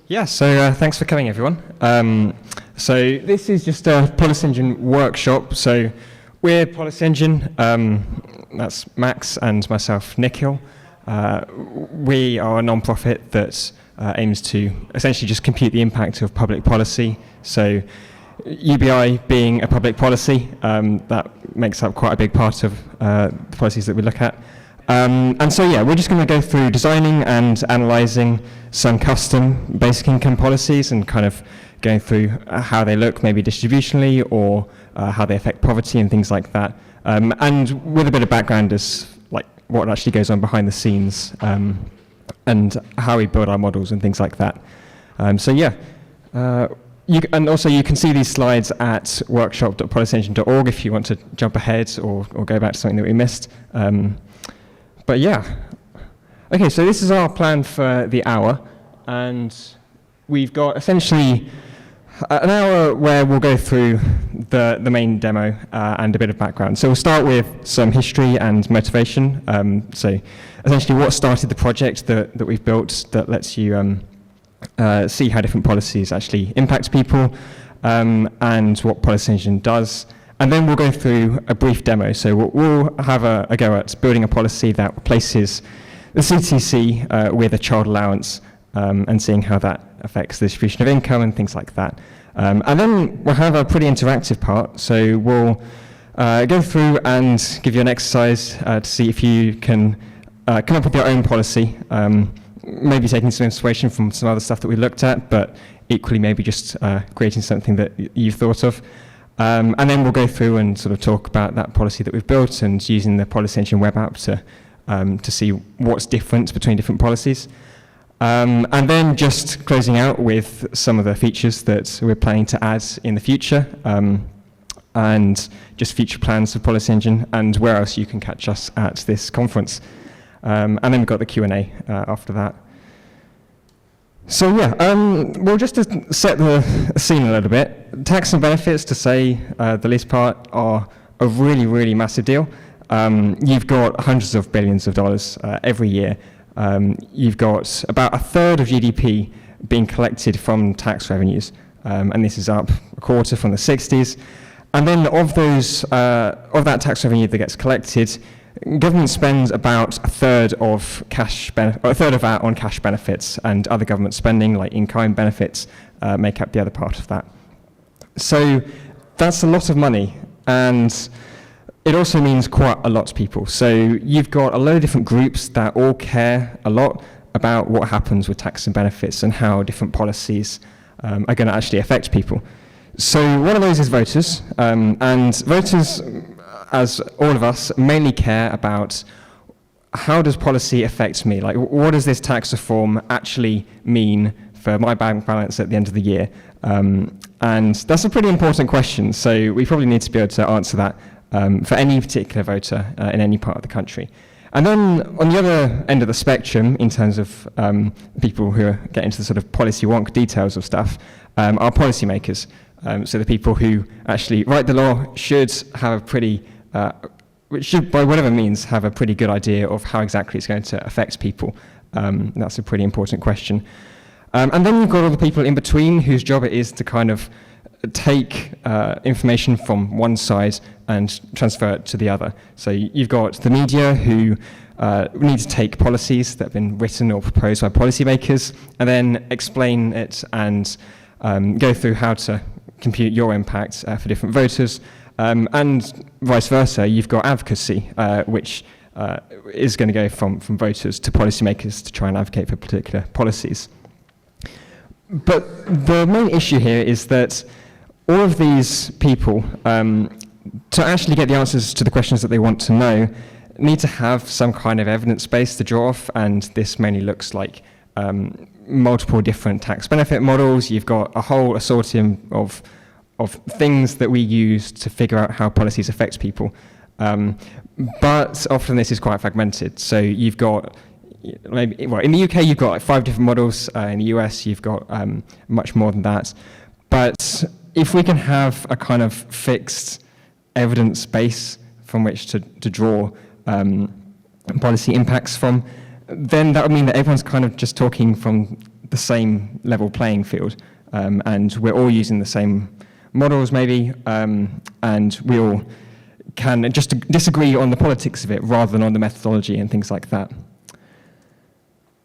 Thanks for coming, everyone. So this is just a PolicyEngine workshop. So we're PolicyEngine, that's Max and myself, Nikhil. We are a non-profit that aims to essentially just compute the impact of public policy. So UBI being a public policy, that makes up quite a big part of the policies that we look at. We're just going to go through designing and analysing some custom basic income policies and kind of going through how they look, maybe distributionally, or how they affect poverty and things like that. And with a bit of background as like what actually goes on behind the scenes and how we build our models and things like that. You can see these slides at workshop.policyengine.org if you want to jump ahead or go back to something that we missed. Okay, so this is our plan for the hour, and we've got essentially an hour where we'll go through the main demo and a bit of background. So we'll start with some history and motivation. So essentially what started the project that we've built that lets you see how different policies actually impact people and what PolicyEngine does. And then we'll go through a brief demo. So we'll have a go at building a policy that replaces the CTC with a child allowance and seeing how that affects the distribution of income and things like that. And then we'll have a pretty interactive part. So we'll go through and give you an exercise to see if you can come up with your own policy, maybe taking some inspiration from some other stuff that we looked at, but equally maybe just creating something that you've thought of. And then we'll go through and sort of talk about that policy that we've built and using the PolicyEngine web app to see what's different between different policies. And then just closing out with some of the features that we're planning to add in the future and just future plans for PolicyEngine and where else you can catch us at this conference. And then we've got the Q&A after that. So well, just to set the scene a little bit, tax and benefits, to say the least part, are a really, really massive deal. You've got hundreds of billions of dollars every year. You've got about a third of GDP being collected from tax revenues, and this is up a quarter from the 60s. And then of that tax revenue that gets collected, government spends about a third of that on cash benefits, and other government spending, like in-kind benefits, make up the other part of that. So that's a lot of money, and it also means quite a lot to people. So you've got a load of different groups that all care a lot about what happens with tax and benefits and how different policies are going to actually affect people. So one of those is voters, and voters, as all of us, mainly care about how does policy affect me? Like, what does this tax reform actually mean for my bank balance at the end of the year? And that's a pretty important question, so we probably need to be able to answer that for any particular voter in any part of the country. And then on the other end of the spectrum, in terms of people who get into the sort of policy wonk details of stuff, are policymakers. So the people who actually write the law should have a pretty which should, by whatever means, have a pretty good idea of how exactly it's going to affect people. That's a pretty important question. And then you've got all the people in between whose job it is to kind of take information from one side and transfer it to the other. So you've got the media who need to take policies that have been written or proposed by policymakers and then explain it and go through how to compute your impact for different voters. And vice versa, you've got advocacy, which is going to go from voters to policymakers to try and advocate for particular policies. But the main issue here is that all of these people, to actually get the answers to the questions that they want to know, need to have some kind of evidence base to draw off, and this mainly looks like multiple different tax benefit models. You've got a whole assortment of things that we use to figure out how policies affect people. But often this is quite fragmented. So you've got, in the UK you've got like 5 different models. In the US you've got much more than that. But if we can have a kind of fixed evidence base from which to draw policy impacts from, then that would mean that everyone's kind of just talking from the same level playing field, and we're all using the same models maybe, and we all can just disagree on the politics of it rather than on the methodology and things like that.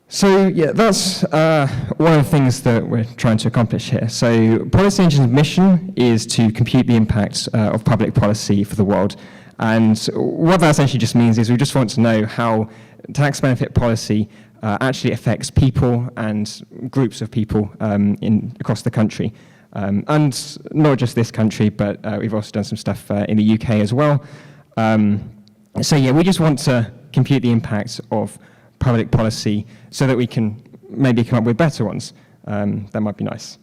So yeah, that's one of the things that we're trying to accomplish here. So PolicyEngine's mission is to compute the impact of public policy for the world. And what that essentially just means is we just want to know how tax benefit policy actually affects people and groups of people across the country. And not just this country, but we've also done some stuff in the UK as well. So yeah, we just want to compute the impact of public policy so that we can maybe come up with better ones. That might be nice.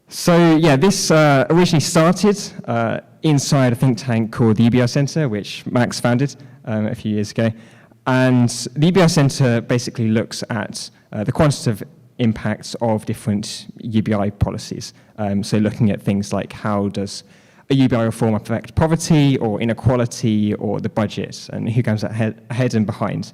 So yeah, this originally started inside a think tank called the UBI Centre, which Max founded a few years ago. And the UBI Centre basically looks at the quantitative impacts of different UBI policies. So looking at things like how does a UBI reform affect poverty or inequality or the budget, and who comes ahead and behind.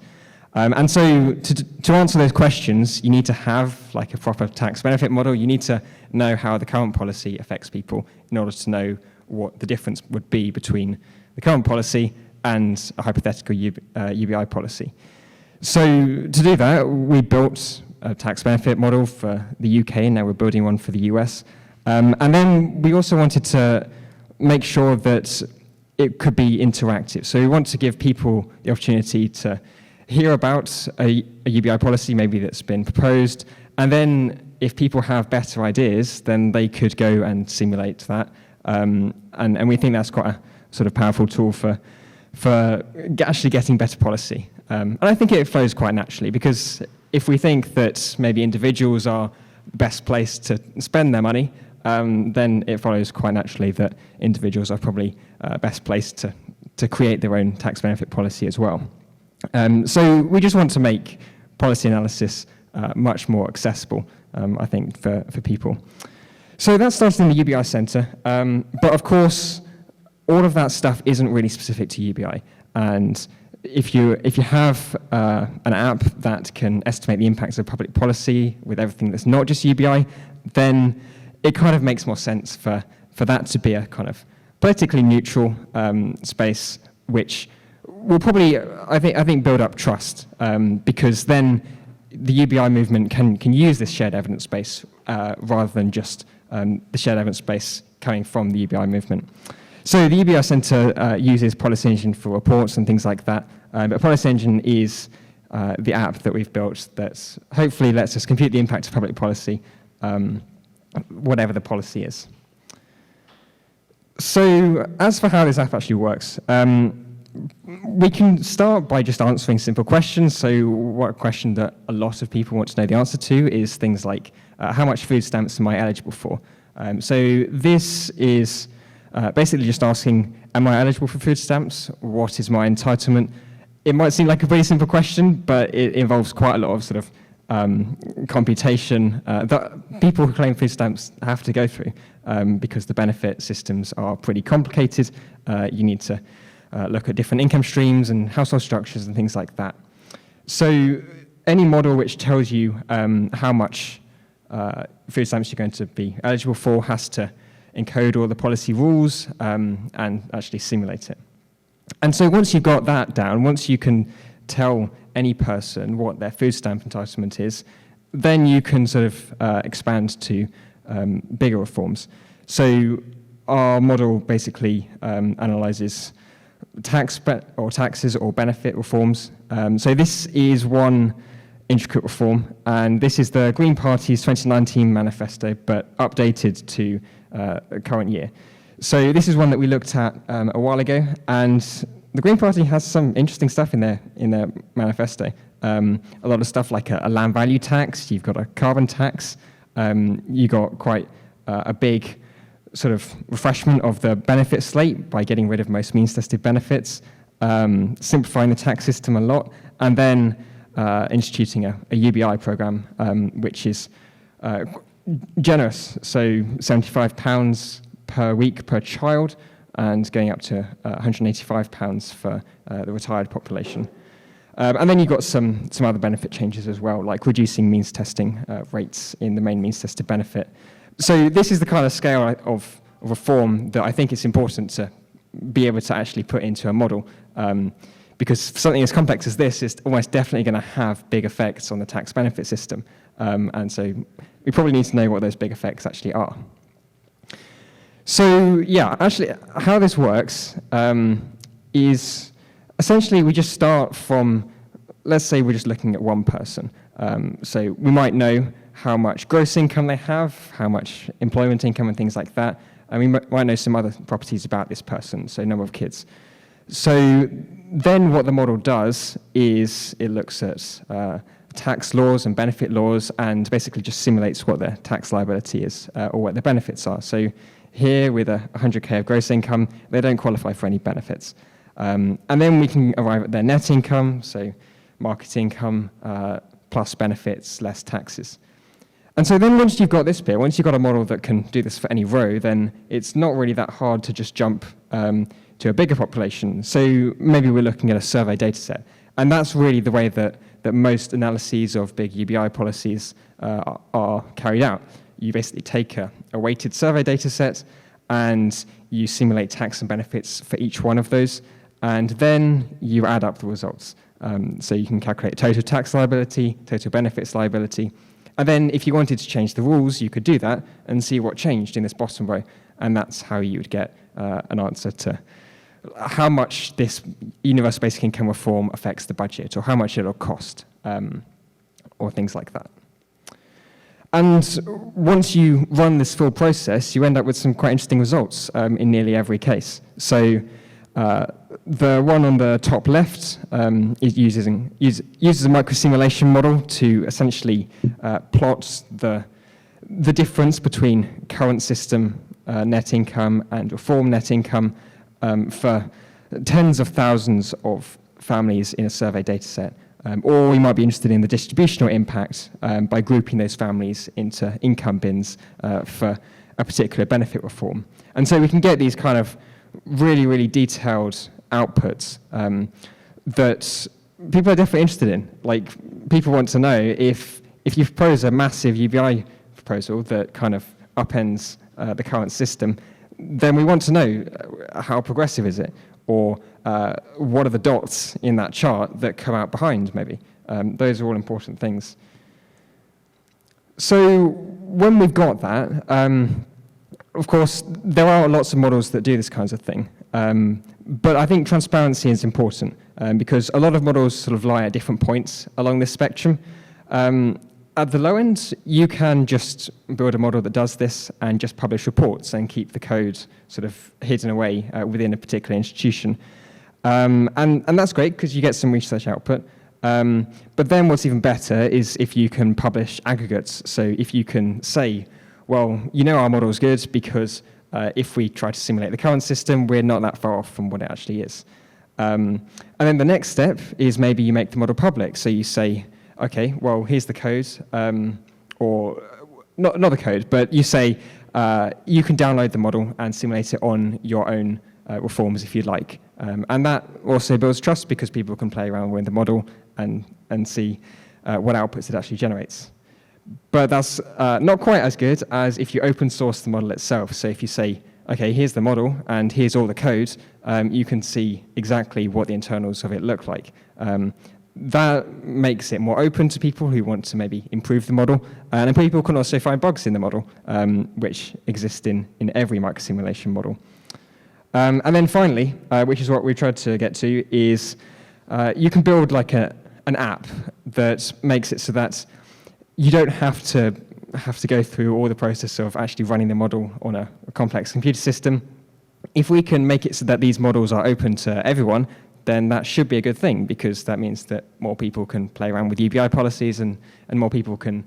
And so to answer those questions, you need to have like a proper tax benefit model. You need to know how the current policy affects people in order to know what the difference would be between the current policy and a hypothetical UBI policy. So to do that, we built a tax benefit model for the UK, and now we're building one for the US. And then we also wanted to make sure that it could be interactive. So we want to give people the opportunity to hear about a UBI policy maybe that's been proposed, and then if people have better ideas, then they could go and simulate that. And we think that's quite a sort of powerful tool for actually getting better policy. And I think it flows quite naturally, because if we think that maybe individuals are the best place to spend their money, then it follows quite naturally that individuals are probably best placed to create their own tax benefit policy as well. So we just want to make policy analysis much more accessible, I think, for people. So that started in the UBI Centre, but of course, all of that stuff isn't really specific to UBI. And if you have an app that can estimate the impacts of public policy with everything that's not just UBI, then it kind of makes more sense for that to be a kind of politically neutral space, which will probably, I think, build up trust, because then the UBI movement can use this shared evidence base rather than just the shared evidence base coming from the UBI movement. So the UBI Centre uses PolicyEngine for reports and things like that, but PolicyEngine is the app that we've built that hopefully lets us compute the impact of public policy, whatever the policy is. So as for how this app actually works, we can start by just answering simple questions. So one question that a lot of people want to know the answer to is things like, how much food stamps am I eligible for? So this is basically just asking, am I eligible for food stamps? What is my entitlement? It might seem like a pretty simple question, but it involves quite a lot of sort of computation that people who claim food stamps have to go through, because the benefit systems are pretty complicated. You need to look at different income streams and household structures and things like that. So any model which tells you how much food stamps you're going to be eligible for has to encode all the policy rules and actually simulate it. And so once you've got that down, once you can tell any person what their food stamp entitlement is, then you can sort of expand to bigger reforms. So our model basically analyzes taxes or benefit reforms. So this is one intricate reform, and this is the Green Party's 2019 manifesto, but updated to current year. So this is one that we looked at a while ago, and the Green Party has some interesting stuff in their manifesto. A lot of stuff like a land value tax, you've got a carbon tax, you got quite a big sort of refreshment of the benefit slate by getting rid of most means-tested benefits, simplifying the tax system a lot, and then instituting a UBI program, which is generous, so £75 per week per child, and going up to £185 for the retired population. And then you've got some other benefit changes as well, like reducing means testing rates in the main means tested benefit. So this is the kind of scale of reform that I think it's important to be able to actually put into a model, because for something as complex as this, it's almost definitely going to have big effects on the tax benefit system. And so we probably need to know what those big effects actually are. So yeah, actually how this works is essentially we just start from, let's say we're just looking at one person. So we might know how much gross income they have, how much employment income and things like that. And we might know some other properties about this person, so number of kids. So then what the model does is it looks at tax laws and benefit laws and basically just simulates what their tax liability is or what their benefits are. So here with 100K of gross income, they don't qualify for any benefits. And then we can arrive at their net income, so market income plus benefits less taxes. And so then once you've got this bit, once you've got a model that can do this for any row, then it's not really that hard to just jump to a bigger population. So maybe we're looking at a survey data set. And that's really the way that most analyses of big UBI policies are carried out. You basically take a weighted survey data set and you simulate tax and benefits for each one of those, and then you add up the results. So you can calculate total tax liability, total benefits liability, and then if you wanted to change the rules, you could do that and see what changed in this bottom row, and that's how you would get an answer to how much this universal basic income reform affects the budget, or how much it'll cost, or things like that. And once you run this full process, you end up with some quite interesting results in nearly every case. So the one on the top left uses a microsimulation model to essentially plot the difference between current system net income and reform net income for tens of thousands of families in a survey data set. Or we might be interested in the distributional impact by grouping those families into income bins for a particular benefit reform. And so we can get these kind of really, really detailed outputs that people are definitely interested in. Like, people want to know if you propose a massive UBI proposal that kind of upends the current system, then we want to know how progressive is it, or what are the dots in that chart that come out behind, maybe. Those are all important things. So when we've got that, of course, there are lots of models that do this kinds of thing. But I think transparency is important because a lot of models sort of lie at different points along this spectrum. At the low end, you can just build a model that does this and just publish reports and keep the code sort of hidden away within a particular institution. And that's great because you get some research output. But then what's even better is if you can publish aggregates. So if you can say, well, you know our model's good because if we try to simulate the current system, we're not that far off from what it actually is. And then the next step is maybe you make the model public. So you say, okay, well, here's the code, or not the code, but you say you can download the model and simulate it on your own reforms if you'd like. And that also builds trust because people can play around with the model and see what outputs it actually generates. But that's not quite as good as if you open source the model itself. So if you say, okay, here's the model and here's all the code, you can see exactly what the internals of it look like. That makes it more open to people who want to maybe improve the model. And people can also find bugs in the model, which exist in every microsimulation model. And then finally, which is what we tried to get to, is you can build like an app that makes it so that you don't have to go through all the process of actually running the model on a complex computer system. If we can make it so that these models are open to everyone, then that should be a good thing because that means that more people can play around with UBI policies and more people can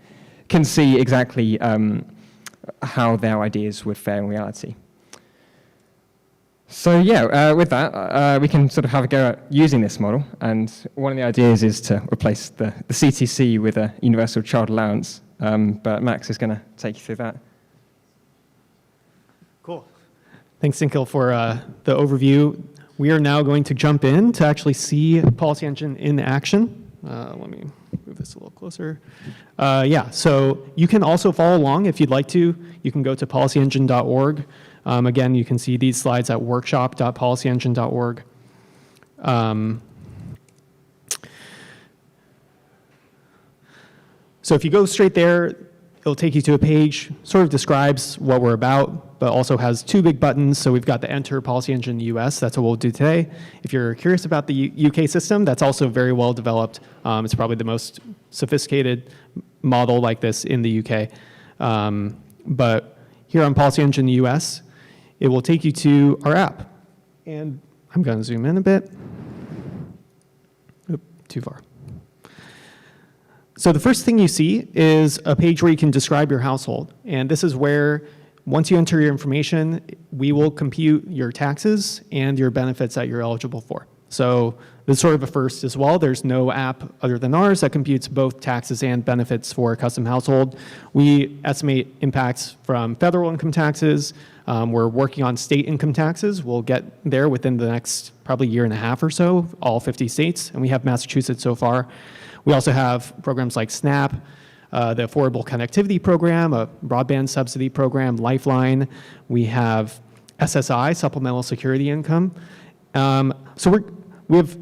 see exactly how their ideas would fare in reality. So yeah, with that, we can sort of have a go at using this model. And one of the ideas is to replace the CTC with a universal child allowance. But Max is going to take you through that. Cool. Thanks, Nikhil, for the overview. we are now going to jump in to actually see PolicyEngine in action. Let me move this a little closer. Yeah, so you can also follow along if you'd like to. You can go to policyengine.org. Again, you can see these slides at workshop.policyengine.org. So if you go straight there, it'll take you to a page, sort of describes what we're about, but also has two big buttons. So we've got the Enter PolicyEngine US, that's what we'll do today. If you're curious about the UK system, that's also very well developed. It's probably the most sophisticated model like this in the UK. But here on PolicyEngine US, it will take you to our app. And I'm going to zoom in a bit. Oop, too far. So the first thing you see is a page where you can describe your household. And this is where, once you enter your information, we will compute your taxes and your benefits that you're eligible for. So this is sort of a first as well. There's no app other than ours that computes both taxes and benefits for a custom household. We estimate impacts from federal income taxes. We're working on state income taxes. We'll get there within the next probably year and a half or so, all 50 states, and we have Massachusetts so far. We also have programs like SNAP, the Affordable Connectivity Program, a broadband subsidy program, Lifeline. We have SSI, Supplemental Security Income. So we have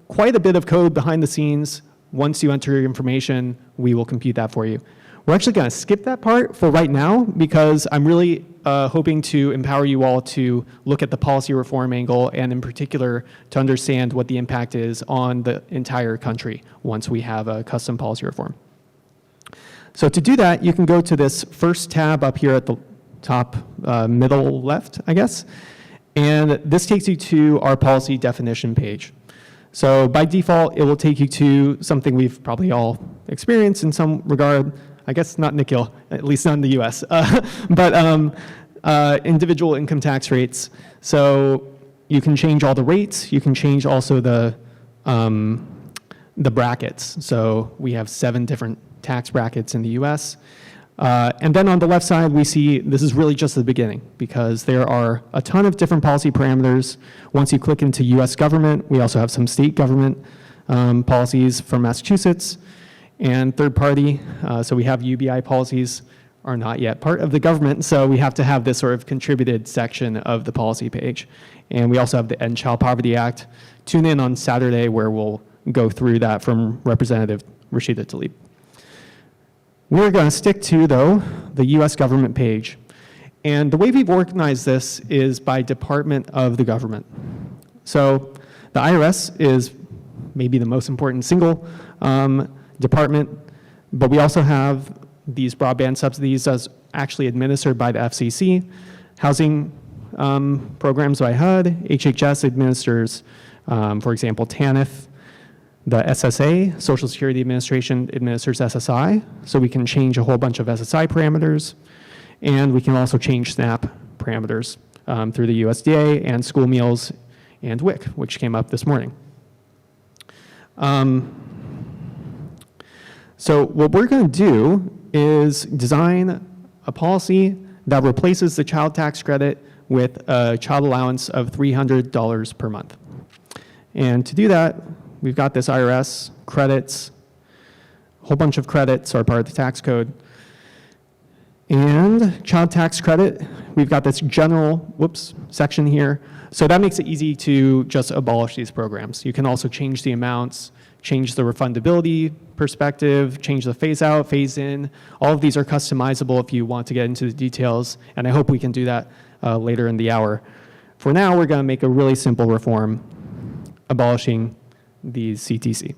quite a bit of code behind the scenes. Once you enter your information, we will compute that for you. We're actually going to skip that part for right now because I'm really hoping to empower you all to look at the policy reform angle and in particular to understand what the impact is on the entire country once we have a custom policy reform. So to do that, you can go to this first tab up here at the top middle left, I guess. And this takes you to our policy definition page. So by default, it will take you to something we've probably all experienced in some regard. I guess not Nikhil, at least not in the US, but individual income tax rates. So you can change all the rates. You can change also the brackets. So we have 7 different tax brackets in the US. And then on the left side, we see this is really just the beginning because there are a ton of different policy parameters. Once you click into US government, we also have some state government policies from Massachusetts and third party. So we have UBI policies are not yet part of the government, so we have to have this sort of contributed section of the policy page. And we also have the End Child Poverty Act. Tune in on Saturday where we'll go through that from Representative Rashida Tlaib. We're going to stick to, though, the US government page. And the way we've organized this is by department of the government. So the IRS is maybe the most important single department, but we also have these broadband subsidies as actually administered by the FCC, housing programs by HUD, HHS administers, for example, TANF, the SSA, Social Security Administration, administers SSI, so we can change a whole bunch of SSI parameters, and we can also change SNAP parameters through the USDA and school meals and WIC, which came up this morning. So what we're going to do is design a policy that replaces the child tax credit with a child allowance of $300 per month. And to do that, we've got this IRS credits, a whole bunch of credits are part of the tax code. And child tax credit, we've got this general, section here. So that makes it easy to just abolish these programs. You can also change the amounts, change the refundability perspective, change the phase out, phase in. All of these are customizable if you want to get into the details, and I hope we can do that later in the hour. For now, we're going to make a really simple reform, abolishing the CTC.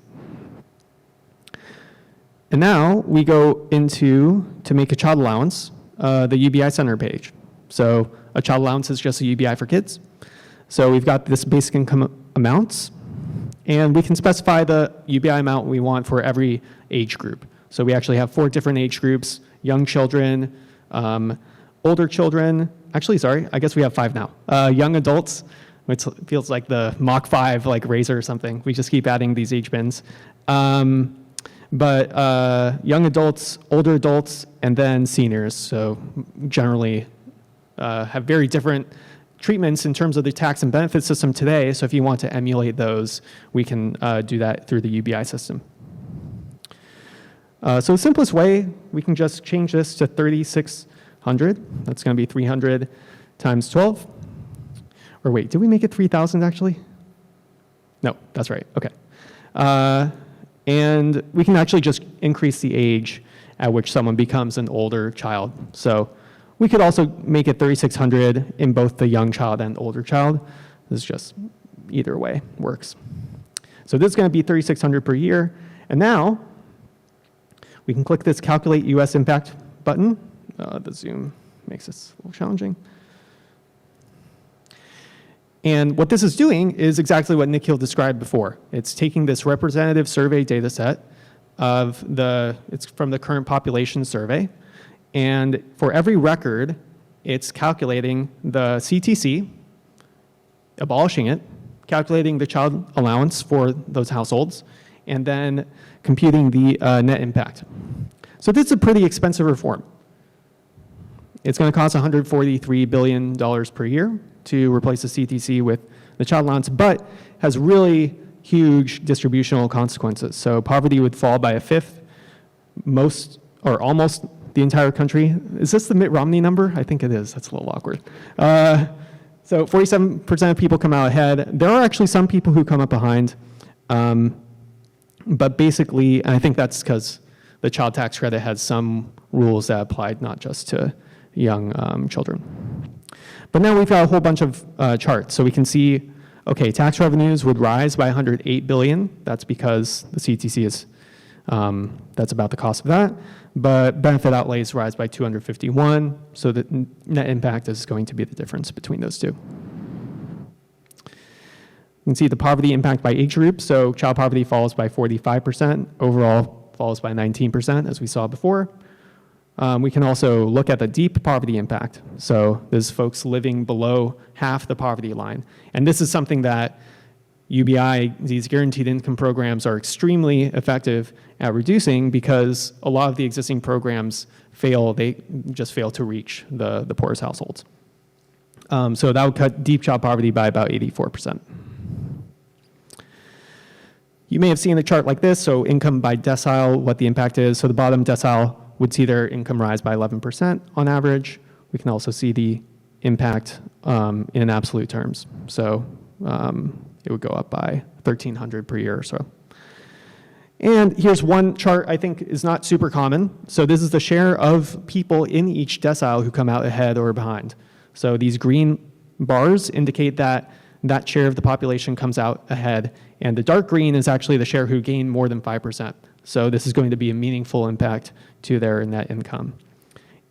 And now we go into, to make a child allowance, the UBI Center page. So a child allowance is just a UBI for kids. So we've got this basic income amounts, and we can specify the UBI amount we want for every age group. So we actually have 4 different age groups: young children, older children, actually, sorry, I guess we have 5 now. Young adults, which feels like the Mach 5, like Razor or something. We just keep adding these age bins. But young adults, older adults, and then seniors. So generally have very different treatments in terms of the tax and benefit system today. So if you want to emulate those, we can do that through the UBI system. So the simplest way, we can just change this to 3,600. That's going to be 300 times 12. Or wait, did we make it 3,000 actually? No, that's right. Okay. And we can actually just increase the age at which someone becomes an older child. So we could also make it 3,600 in both the young child and older child. This is just either way works. So this is going to be 3,600 per year. And now we can click this Calculate US Impact button. The zoom makes this a little challenging. And what this is doing is exactly what Nikhil described before. It's taking this representative survey data set it's from the current population survey. And for every record, it's calculating the CTC, abolishing it, calculating the child allowance for those households, and then computing the net impact. So this is a pretty expensive reform. It's going to cost $143 billion per year to replace the CTC with the child allowance, but has really huge distributional consequences. So poverty would fall by a fifth, most or almost the entire country. Is this the Mitt Romney number? I think it is. That's a little awkward. So 47% of people come out ahead. There are actually some people who come up behind, but basically, and I think that's because the child tax credit has some rules that applied not just to young children. But now we've got a whole bunch of charts. So we can see, okay, tax revenues would rise by 108 billion. That's because the CTC is, that's about the cost of that. But benefit outlays rise by 251. So the net impact is going to be the difference between those two. You can see the poverty impact by age group. So child poverty falls by 45%. Overall falls by 19%, as we saw before. We can also look at the deep poverty impact. So there's folks living below half the poverty line. And this is something that UBI, these guaranteed income programs, are extremely effective at reducing because a lot of the existing programs fail, they just fail to reach the poorest households. So that would cut deep child poverty by about 84%. You may have seen a chart like this, so income by decile, what the impact is. So the bottom decile would see their income rise by 11% on average. We can also see the impact in absolute terms. So it would go up by 1,300 per year or so. And here's one chart I think is not super common. So this is the share of people in each decile who come out ahead or behind. So these green bars indicate that that share of the population comes out ahead, and the dark green is actually the share who gain more than 5%. So this is going to be a meaningful impact to their net income.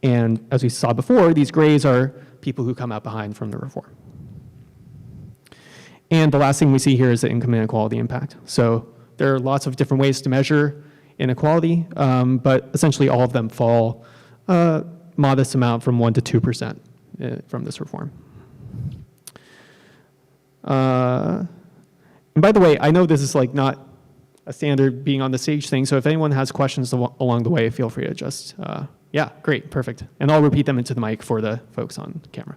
And as we saw before, these grays are people who come out behind from the reform. And the last thing we see here is the income inequality impact. So there are lots of different ways to measure inequality, but essentially all of them fall a modest amount from 1% to 2% from this reform. And by the way, I know this is like not a standard being on the stage thing, so if anyone has questions along the way, feel free to just, yeah, great, perfect. And I'll repeat them into the mic for the folks on camera.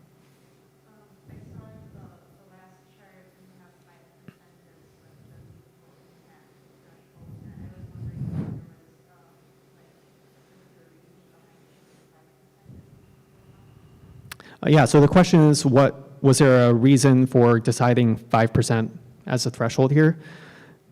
Yeah, so the question is, was there a reason for deciding 5% as a threshold here?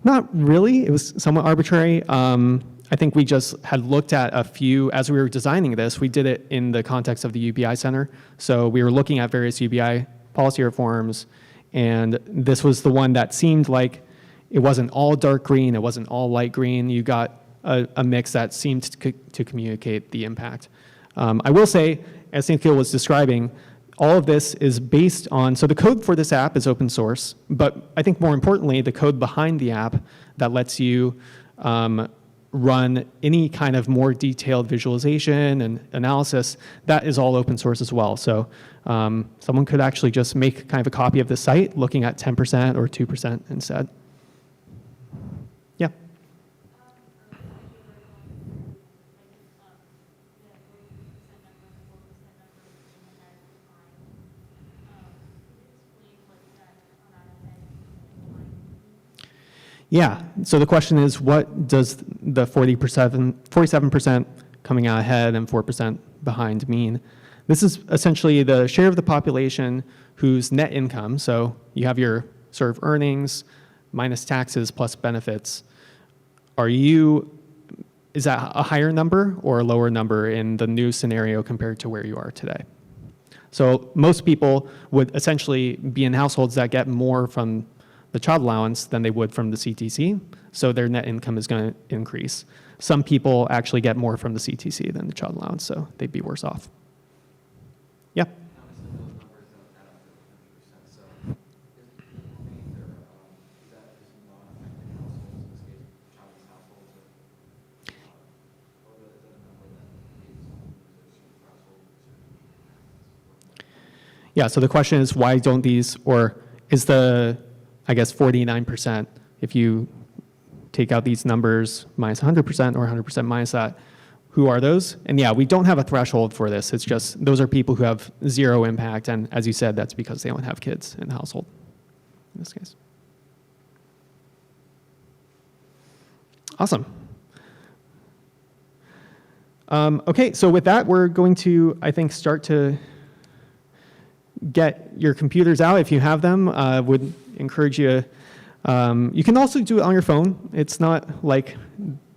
Not really, it was somewhat arbitrary. I think we just had looked at a few, as we were designing this, we did it in the context of the UBI Center. So we were looking at various UBI policy reforms, and this was the one that seemed like it wasn't all dark green, it wasn't all light green. You got a mix that seemed to communicate the impact. I will say, as Nikhil was describing, all of this is based on, so the code for this app is open source, but I think more importantly, the code behind the app that lets you run any kind of more detailed visualization and analysis, that is all open source as well. So someone could actually just make kind of a copy of the site looking at 10% or 2% instead. Yeah. Yeah, so the question is, what does the 47% coming out ahead and 4% behind mean? This is essentially the share of the population whose net income, so you have your sort of earnings minus taxes plus benefits. Is that a higher number or a lower number in the new scenario compared to where you are today? So most people would essentially be in households that get more from the child allowance than they would from the CTC, so their net income is going to increase. Some people actually get more from the CTC than the child allowance, so they'd be worse off. Yeah? Yeah, so the question is, why don't these, or is the, I guess, 49%, if you take out these numbers minus 100% or 100% minus that, who are those? And yeah, we don't have a threshold for this. It's just, those are people who have zero impact, and as you said, that's because they don't have kids in the household, in this case. Awesome. Okay, so with that, we're going to, I think, start to get your computers out if you have them. Would encourage you. You can also do it on your phone. It's not like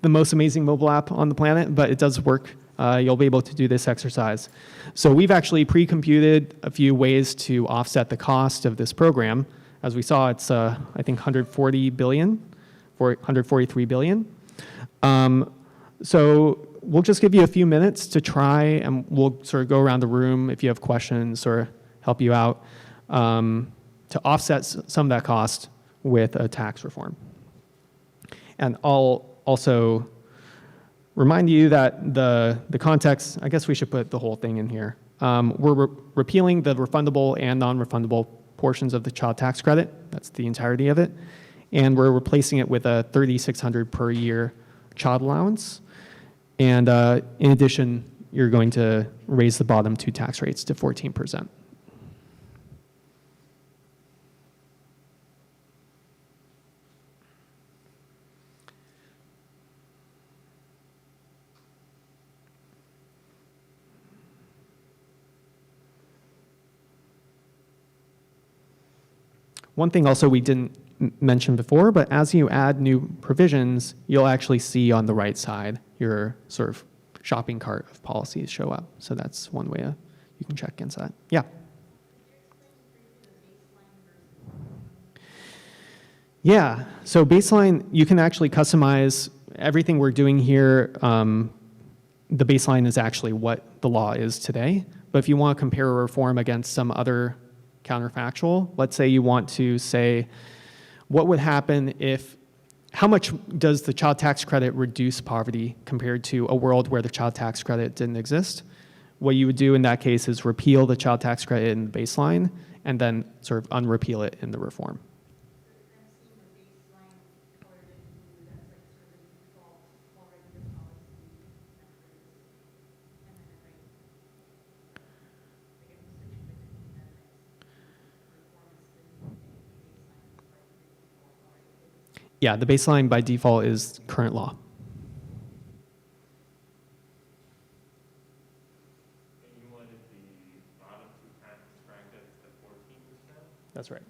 the most amazing mobile app on the planet, but it does work. You'll be able to do this exercise. So we've actually pre-computed a few ways to offset the cost of this program. As we saw, it's I think 143 billion. So we'll just give you a few minutes to try, and we'll sort of go around the room if you have questions or help you out to offset some of that cost with a tax reform. And I'll also remind you that the context, I guess we should put the whole thing in here. We're repealing the refundable and non-refundable portions of the child tax credit. That's the entirety of it. And we're replacing it with a $3,600 per year child allowance. And in addition, you're going to raise the bottom two tax rates to 14%. One thing also we didn't mention before, but as you add new provisions, you'll actually see on the right side your sort of shopping cart of policies show up. So that's one way you can check against that. Yeah. Yeah, so baseline, you can actually customize everything we're doing here. The baseline is actually what the law is today. But if you want to compare a reform against some other counterfactual, let's say you want to say, what would happen if, how much does the child tax credit reduce poverty compared to a world where the child tax credit didn't exist? What you would do in that case is repeal the child tax credit in the baseline and then sort of unrepeal it in the reform. Yeah, the baseline by default is current law. And you wanted the bottom two tax brackets at 14%? That's right.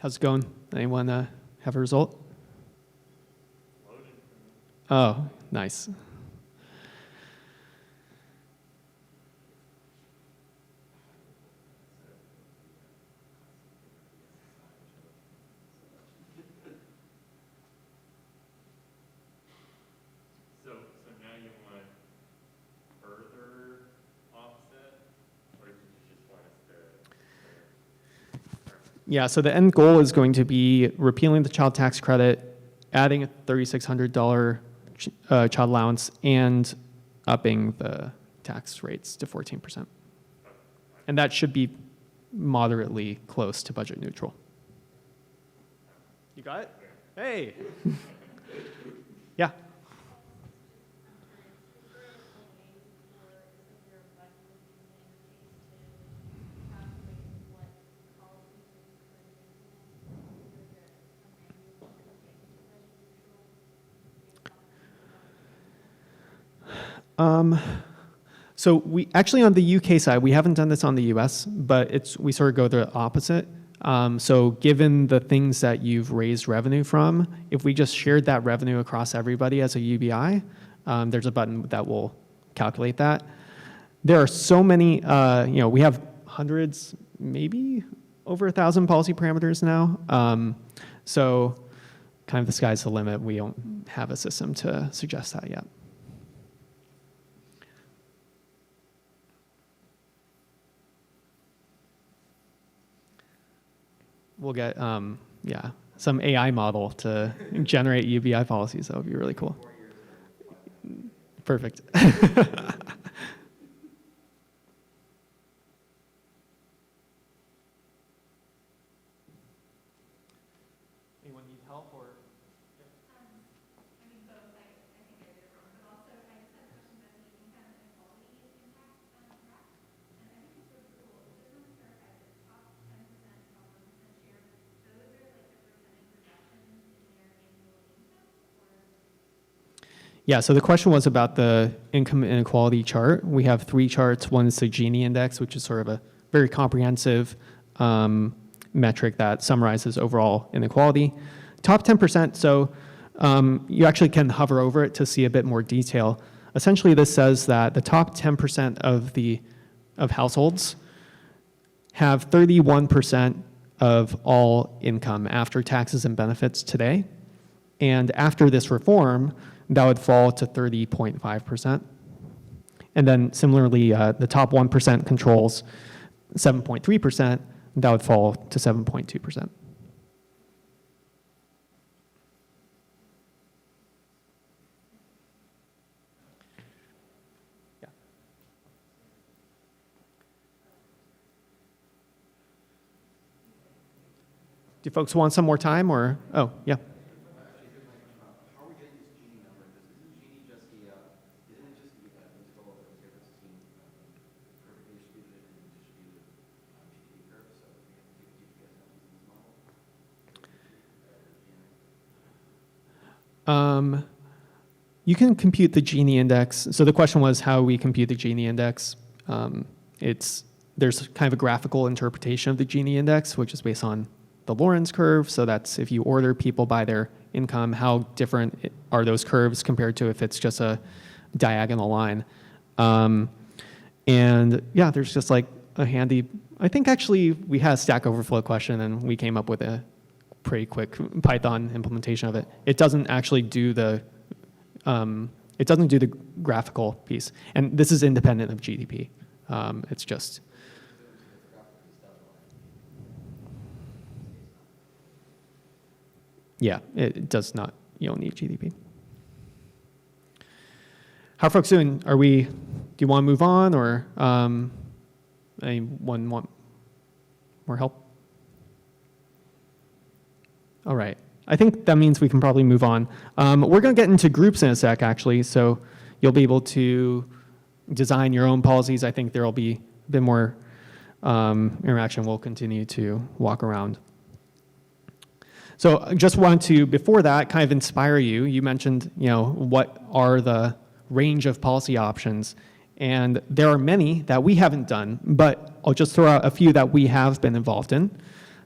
How's it going? Anyone have a result? Oh, nice. So now you want further offset, or did you just want us to? Yeah, so the end goal is going to be repealing the child tax credit, adding a $3,600 child allowance, and upping the tax rates to 14%. And that should be moderately close to budget neutral. You got it? Hey. Yeah. So we actually on the UK side, we haven't done this on the US, but we sort of go the opposite. So given the things that you've raised revenue from, if we just shared that revenue across everybody as a UBI, there's a button that will calculate that. There are so many, we have hundreds, maybe over 1,000 policy parameters now. So kind of the sky's the limit. We don't have a system to suggest that yet. We'll get, some AI model to generate UBI policies. That would be really cool. Perfect. Anyone need help or? Yeah, so the question was about the income inequality chart. We have 3 charts. One is the Gini index, which is sort of a very comprehensive metric that summarizes overall inequality. Top 10%, so you actually can hover over it to see a bit more detail. Essentially, this says that the top 10% of households have 31% of all income after taxes and benefits today. And after this reform, that would fall to 30.5%. And then similarly, the top 1% controls 7.3%, that would fall to 7.2%. Yeah. Do folks want some more time or, oh, yeah. You can compute the Gini index. So the question was how we compute the Gini index. There's kind of a graphical interpretation of the Gini index, which is based on the Lorenz curve. So that's if you order people by their income, how different are those curves compared to if it's just a diagonal line. And yeah, there's just like a handy, I think actually we had a Stack Overflow question and we came up with a pretty quick Python implementation of it. It doesn't actually do the graphical piece, and this is independent of GDP. It's just it does not. You don't need GDP. How are folks doing? Do you want to move on, or anyone want more help? All right. I think that means we can probably move on. We're going to get into groups in a sec, actually, so you'll be able to design your own policies. I think there will be a bit more interaction. We'll continue to walk around. So I just want to, before that, kind of inspire you. You mentioned, what are the range of policy options? And there are many that we haven't done, but I'll just throw out a few that we have been involved in.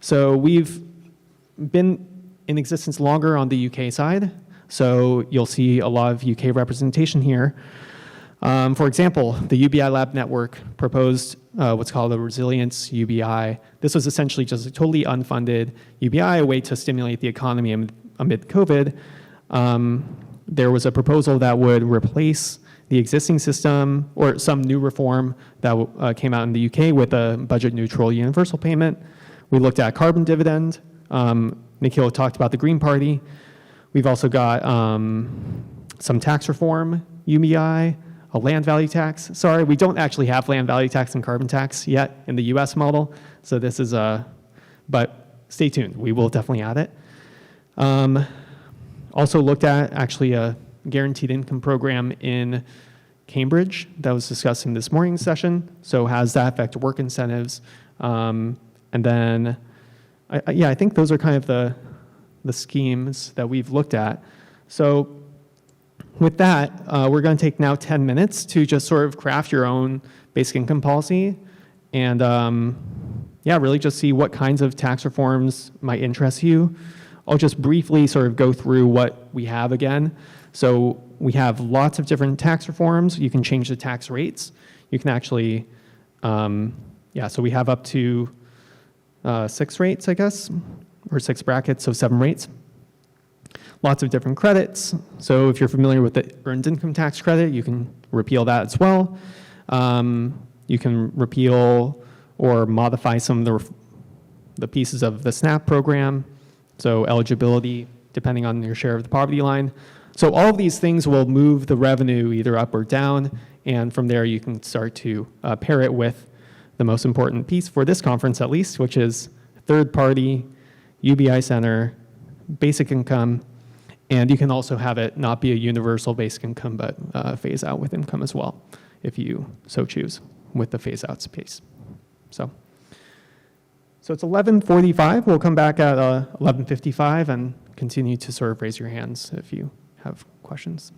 So we've been in existence longer on the UK side, so you'll see a lot of UK representation here. For example, the UBI Lab network proposed what's called a resilience UBI. This was essentially just a totally unfunded UBI, a way to stimulate the economy amid COVID. There was a proposal that would replace the existing system or some new reform that came out in the UK with a budget-neutral universal payment. We looked at carbon dividend. Nikhil talked about the Green Party. We've also got some tax reform, UBI, a land value tax. Sorry, we don't actually have land value tax and carbon tax yet in the US model. So this is but stay tuned. We will definitely add it. Also looked at actually a guaranteed income program in Cambridge that was discussed in this morning's session. So how does that affect work incentives? And then, I think those are kind of the schemes that we've looked at. So with that, we're going to take now 10 minutes to just sort of craft your own basic income policy and really just see what kinds of tax reforms might interest you. I'll just briefly sort of go through what we have again. So we have lots of different tax reforms. You can change the tax rates. You can actually, so we have up to 6 rates, I guess, or 6 brackets, so 7 rates. Lots of different credits. So if you're familiar with the earned income tax credit, you can repeal that as well. You can repeal or modify some of the pieces of the SNAP program. So eligibility, depending on your share of the poverty line. So all of these things will move the revenue either up or down. And from there, you can start to pair it with the most important piece for this conference, at least, which is third party, UBI center, basic income. And you can also have it not be a universal basic income, but phase out with income as well, if you so choose, with the phase out piece. So it's 11:45. We'll come back at 11:55 and continue to sort of raise your hands if you have questions.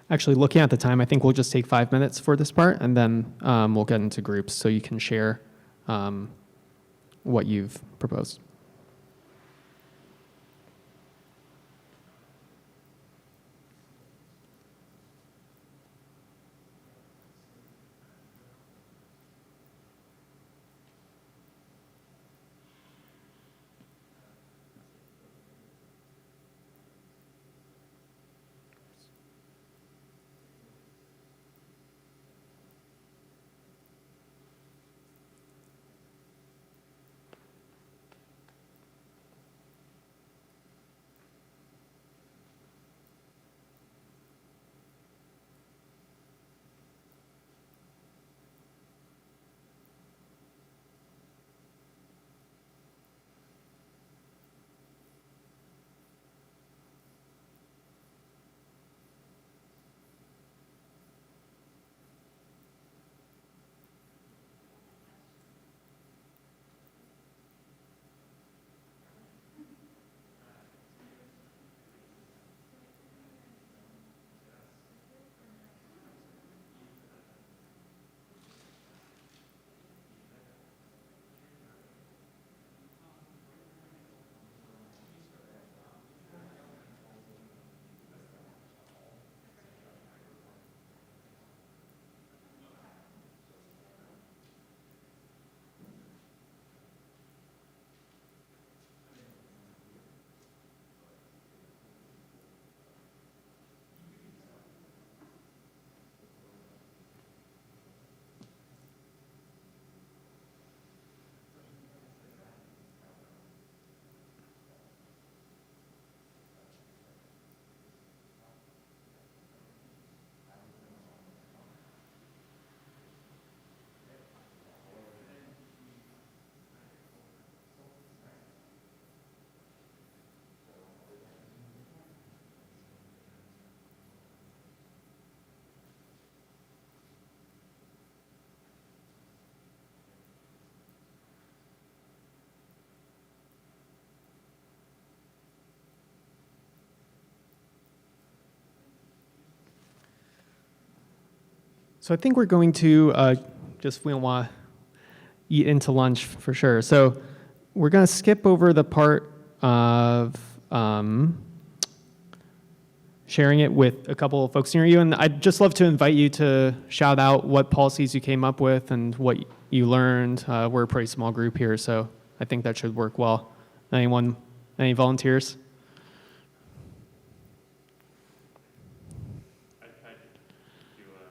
Actually, looking at the time, I think we'll just take 5 minutes for this part, and then we'll get into groups so you can share what you've proposed. So I think we're going to we don't want to eat into lunch for sure. So we're going to skip over the part of sharing it with a couple of folks near you. And I'd just love to invite you to shout out what policies you came up with and what you learned. We're a pretty small group here, so I think that should work well. Any volunteers? I tried to do a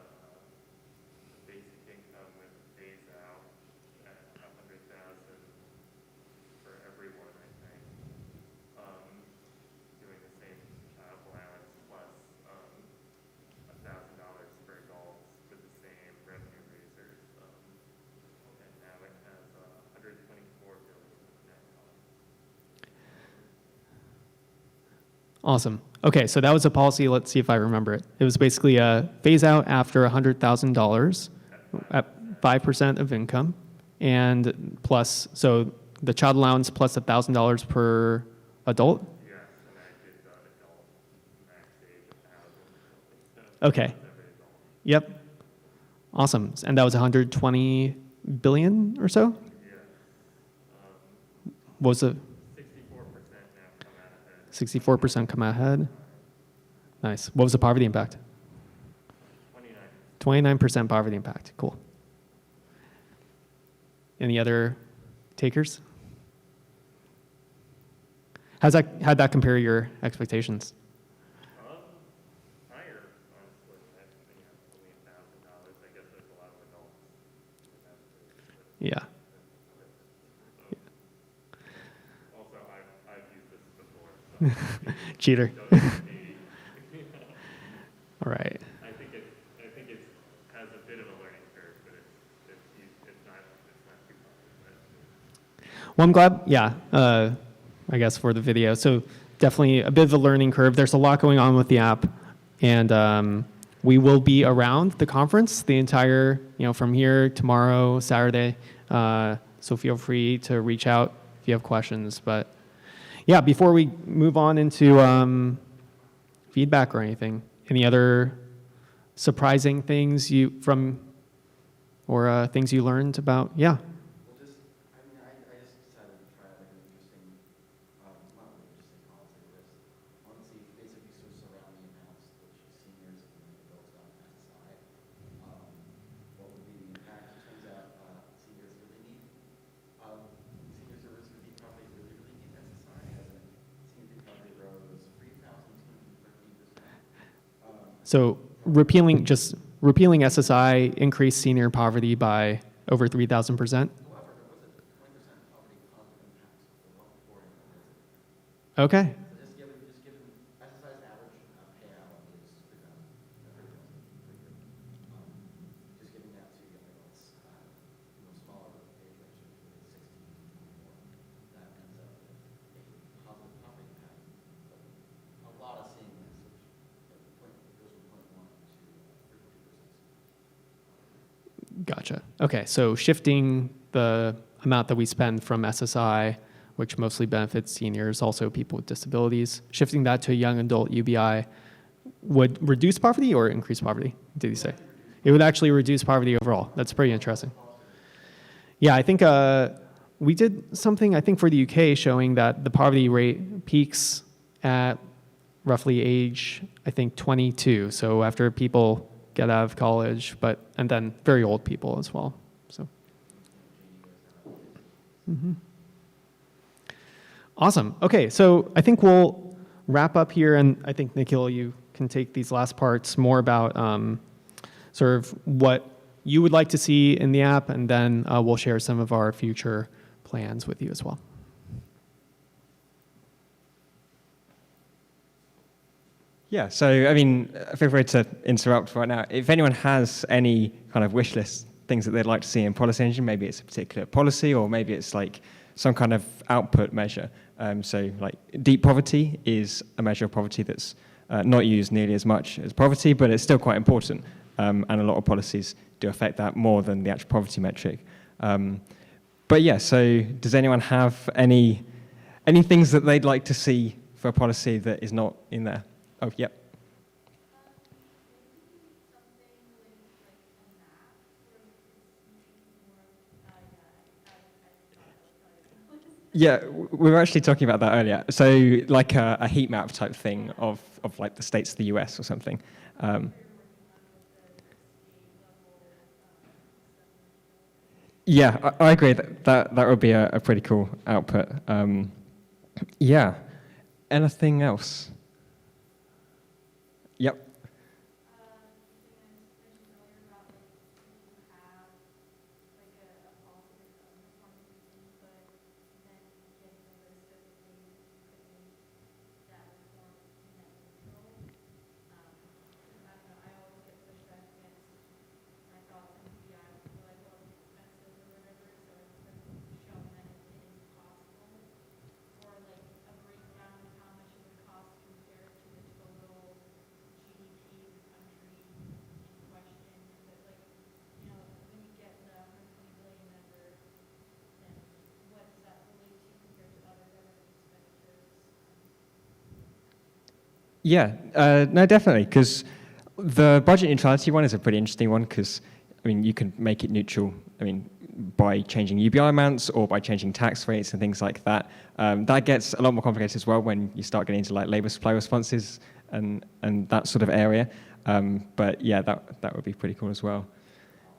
basic income with a phase out at 100,000 for everyone, I think. Doing the same child allowance plus $1,000 for adults with the same revenue raisers. And now it has 124 billion net cost. Awesome. Okay, so that was a policy. Let's see if I remember it. It was basically a phase out after $100,000 at 5% of income, and plus, so the child allowance plus $1,000 per adult. Yes, and I did the adult max age 1,000. Okay. Yep. Awesome. And that was 120 billion or so? Yeah. What was it? 64% now come out 64% come ahead. out ahead. Nice. What was the poverty impact? 29. 29% poverty impact. Cool. Any other takers? How'd that compare to your expectations? Higher, honestly. Only $1,000. I guess there's a lot of adults. Yeah. Also, I've used this before. So Cheater. don't All right. I think it has a bit of a learning curve, but it's not too complicated. Well, I'm glad, yeah, I guess for the video. So definitely a bit of a learning curve. There's a lot going on with the app, and we will be around the conference the entire, from here, tomorrow, Saturday. So feel free to reach out if you have questions. But yeah, before we move on into feedback or anything, any other surprising things things you learned about? Yeah. Well, I just decided to try like an interesting, not really interesting policy, but I want to see basically surround the amounts which seniors and adults got on SSI. What would be the impact? It turns out senior service would be probably really need SSI. As a senior recovery rose 3,213%. So repealing SSI increased senior poverty by over 3,000%. However, there was a 20% poverty positive impact for one reporting. Okay. Just given SSI's average payout is just giving that to young adults, smaller age range of 16 to 24, that ends up with a positive poverty impact. A lot of seeing this, which goes from 0.1 to 32%. Gotcha. Okay, so shifting the amount that we spend from SSI, which mostly benefits seniors, also people with disabilities, shifting that to a young adult UBI would reduce poverty or increase poverty, did you say? It would actually reduce poverty overall. That's pretty interesting. Yeah, I think we did something, I think, for the UK showing that the poverty rate peaks at roughly age, I think, 22. So after people get out of college, and then very old people as well. So, Awesome. Okay, so I think we'll wrap up here, and I think, Nikhil, you can take these last parts more about sort of what you would like to see in the app, and then we'll share some of our future plans with you as well. Yeah, so I mean, feel free to interrupt right now. If anyone has any kind of wish list, things that they'd like to see in PolicyEngine, maybe it's a particular policy, or maybe it's like some kind of output measure. So like deep poverty is a measure of poverty that's not used nearly as much as poverty, but it's still quite important. And a lot of policies do affect that more than the actual poverty metric. But yeah, so does anyone have any things that they'd like to see for a policy that is not in there? Oh, yep. Yeah, we were actually talking about that earlier. So like a heat map type thing of like the states of the US or something. Yeah, I agree that would be a pretty cool output. Yeah. Anything else? Yep. Yeah, no, definitely, because the budget neutrality one is a pretty interesting one because, I mean, you can make it neutral, I mean, by changing UBI amounts or by changing tax rates and things like that. That gets a lot more complicated as well when you start getting into like labor supply responses and that sort of area. But yeah, that would be pretty cool as well.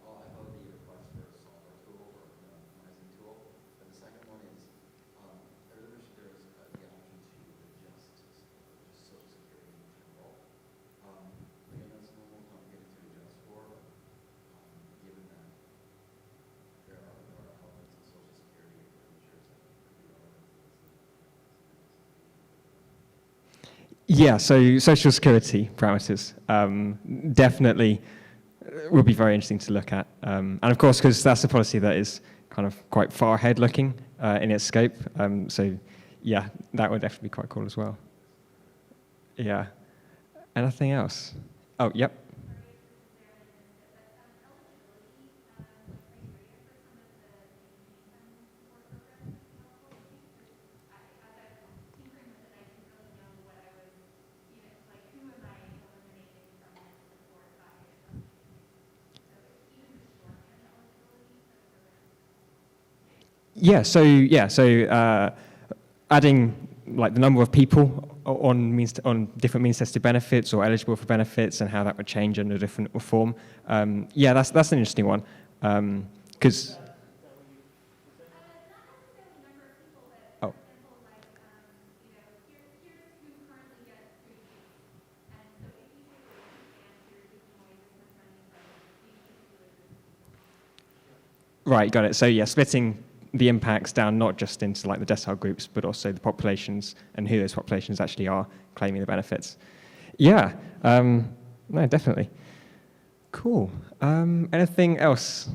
Well, I love the request for a solver tool or a minimizing tool. But the second one is, I really wish there was the option to adjust Social Security in general. Again, that's a little more complicated to adjust for, but given that there are elements of Social Security expenditures that could be relevant to this. Yeah, so Social Security parameters definitely would be very interesting to look at. And of course, because that's a policy that is kind of quite far ahead looking in its scope. So yeah, that would definitely be quite cool as well. Yeah. Anything else? Oh, yep. So adding like the number of people on different means tested benefits or eligible for benefits and how that would change under different reform. Yeah, that's an interesting one because. Oh. Right, got it. So yeah, splitting the impacts down not just into like the decile groups, but also the populations and who those populations actually are claiming the benefits. Yeah, no, definitely. Cool. Anything else?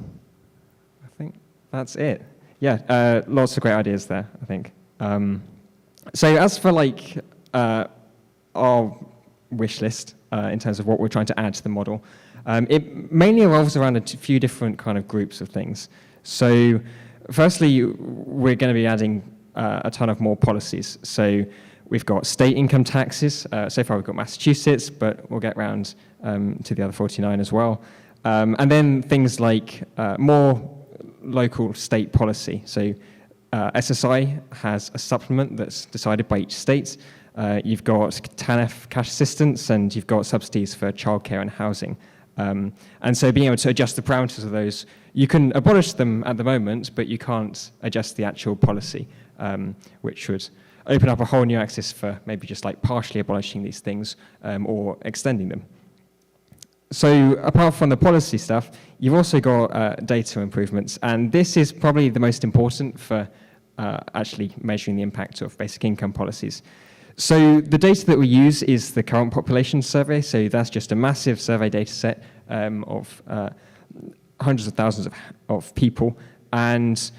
I think that's it. Yeah, lots of great ideas there, I think. So as for like our wish list in terms of what we're trying to add to the model, it mainly revolves around a few different kind of groups of things. So firstly, we're going to be adding a ton of more policies. So we've got state income taxes. So far we've got Massachusetts, but we'll get around to the other 49 as well. And then things like more local state policy. So SSI has a supplement that's decided by each state. You've got TANF cash assistance, and you've got subsidies for childcare and housing. And so being able to adjust the parameters of those, you can abolish them at the moment, but you can't adjust the actual policy, which would open up a whole new axis for maybe just like partially abolishing these things or extending them. So apart from the policy stuff, you've also got data improvements, and this is probably the most important for actually measuring the impact of basic income policies. So the data that we use is the current population survey. So that's just a massive survey data set of hundreds of thousands of people. And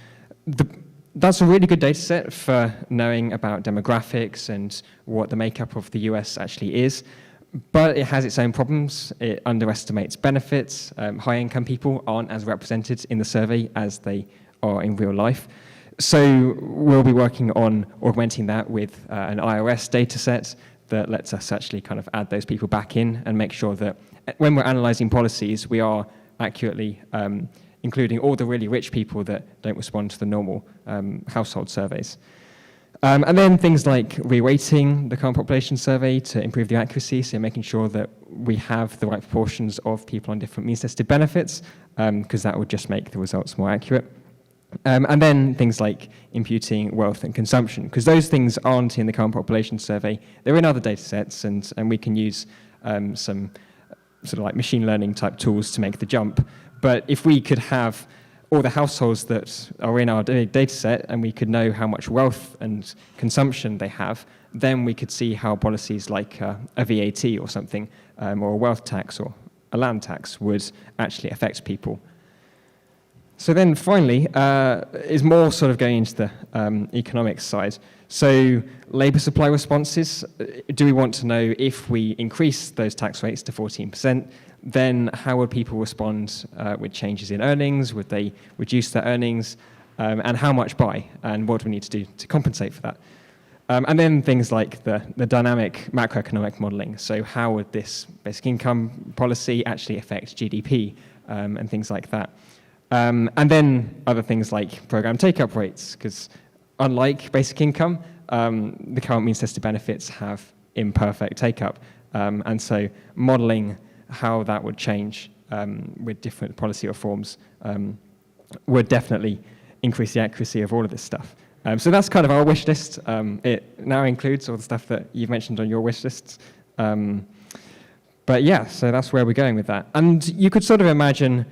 that's a really good data set for knowing about demographics and what the makeup of the US actually is. But it has its own problems. It underestimates benefits. High-income people aren't as represented in the survey as they are in real life. So we'll be working on augmenting that with an IRS data set that lets us actually kind of add those people back in and make sure that when we're analyzing policies, we are accurately including all the really rich people that don't respond to the normal household surveys. And then things like reweighting the current population survey to improve the accuracy, so making sure that we have the right proportions of people on different means-tested benefits, because that would just make the results more accurate. And then things like imputing wealth and consumption, because those things aren't in the current population survey. They're in other data sets, and we can use some sort of like machine learning type tools to make the jump. But if we could have all the households that are in our data set, and we could know how much wealth and consumption they have, then we could see how policies like a VAT or something, or a wealth tax or a land tax would actually affect people. So then finally, is more sort of going into the economics side. So labour supply responses, do we want to know if we increase those tax rates to 14%, then how would people respond with changes in earnings? Would they reduce their earnings? And how much by? And what do we need to do to compensate for that? And then things like the dynamic macroeconomic modelling. So how would this basic income policy actually affect GDP and things like that? And then other things like programme take-up rates, because unlike basic income, the current means-tested benefits have imperfect take-up. And so modelling how that would change with different policy reforms would definitely increase the accuracy of all of this stuff. So that's kind of our wish list. It now includes all the stuff that you've mentioned on your wish lists. But yeah, so that's where we're going with that. And you could sort of imagine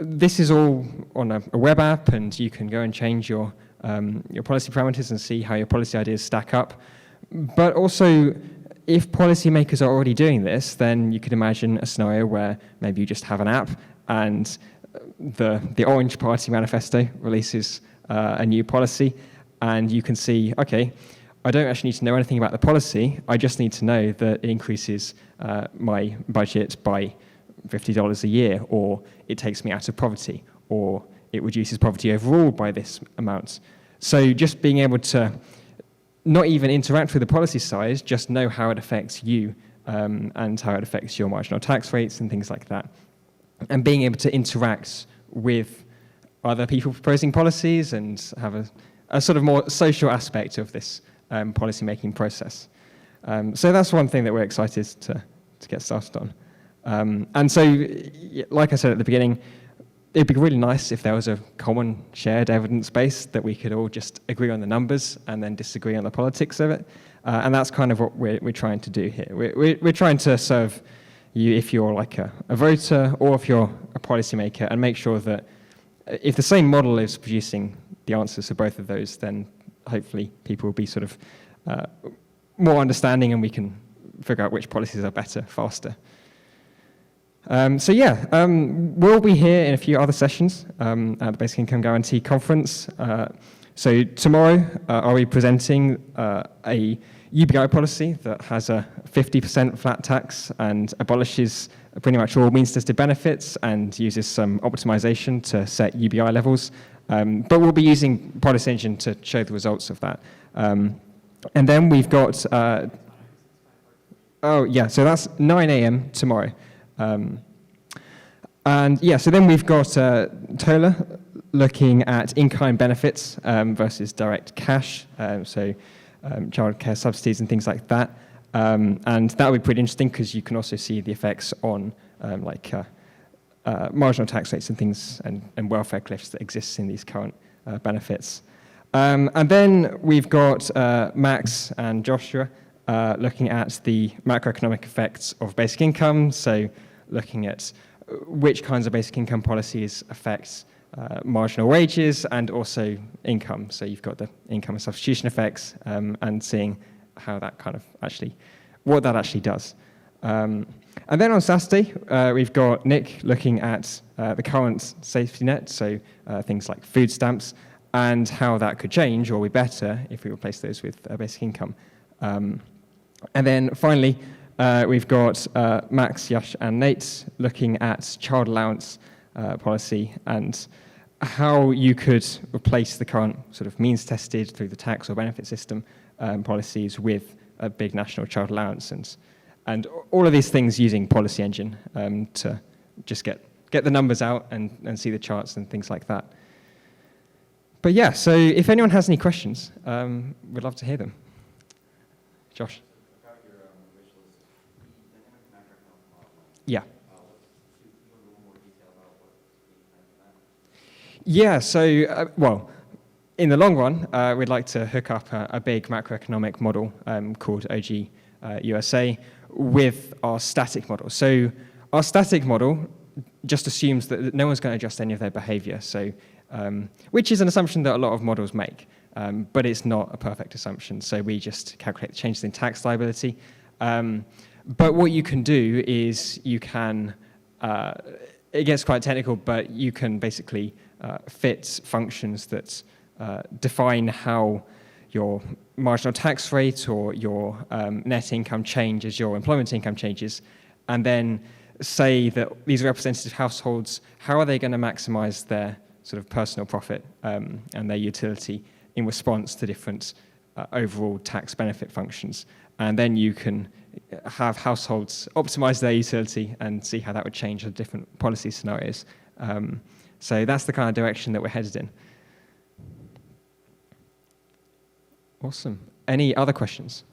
this is all on a web app, and you can go and change your policy parameters and see how your policy ideas stack up. But also, if policymakers are already doing this, then you could imagine a scenario where maybe you just have an app and the Orange Party manifesto releases a new policy, and you can see, okay, I don't actually need to know anything about the policy, I just need to know that it increases my budget by $50 a year, or it takes me out of poverty, or it reduces poverty overall by this amount. So just being able to not even interact with the policy side, just know how it affects you and how it affects your marginal tax rates and things like that. And being able to interact with other people proposing policies and have a sort of more social aspect of this policy-making process. So that's one thing that we're excited to get started on. And so, like I said at the beginning, it'd be really nice if there was a common shared evidence base that we could all just agree on the numbers and then disagree on the politics of it. And that's kind of what we're trying to do here. We're trying to serve you if you're like a voter or if you're a policymaker, and make sure that if the same model is producing the answers to both of those, then hopefully people will be sort of more understanding, and we can figure out which policies are better, faster. So yeah, we'll be here in a few other sessions at the Basic Income Guarantee Conference. So tomorrow, I'll be presenting a UBI policy that has a 50% flat tax and abolishes pretty much all means-tested benefits and uses some optimization to set UBI levels. But we'll be using PolicyEngine to show the results of that. And then we've got, so that's 9 a.m. tomorrow. And yeah, so then we've got Tola looking at in-kind benefits versus direct cash, childcare subsidies and things like that. And that would be pretty interesting because you can also see the effects on marginal tax rates and things and welfare cliffs that exist in these current benefits. And then we've got Max and Joshua looking at the macroeconomic effects of basic income, so looking at which kinds of basic income policies affect marginal wages and also income. So you've got the income and substitution effects and seeing how that kind of what that actually does. And then on Saturday, we've got Nick looking at the current safety net, so things like food stamps, and how that could change or be better if we replace those with basic income. And then finally, we've got Max, Yash, and Nate looking at child allowance policy and how you could replace the current sort of means-tested through the tax or benefit system policies with a big national child allowance, and all of these things using PolicyEngine to just get get the numbers out and see the charts and things like that. But yeah, so if anyone has any questions, we'd love to hear them. Josh? About your wish list, the dynamic macroeconomic modeling. Yeah. Can you go into a little more detail about what's being planned for that? Yeah, so, well, in the long run, we'd like to hook up a big macroeconomic model called OG USA with our static model. So our static model just assumes that no one's going to adjust any of their behavior, so, which is an assumption that a lot of models make, but it's not a perfect assumption. So we just calculate the changes in tax liability. But what you can do is you can, it gets quite technical, but you can basically fit functions that define how your marginal tax rate or your net income changes, your employment income changes, and then say that these representative households, how are they going to maximize their sort of personal profit and their utility in response to different overall tax benefit functions. And then you can have households optimize their utility and see how that would change the different policy scenarios. So that's the kind of direction that we're headed in. Awesome. Any other questions?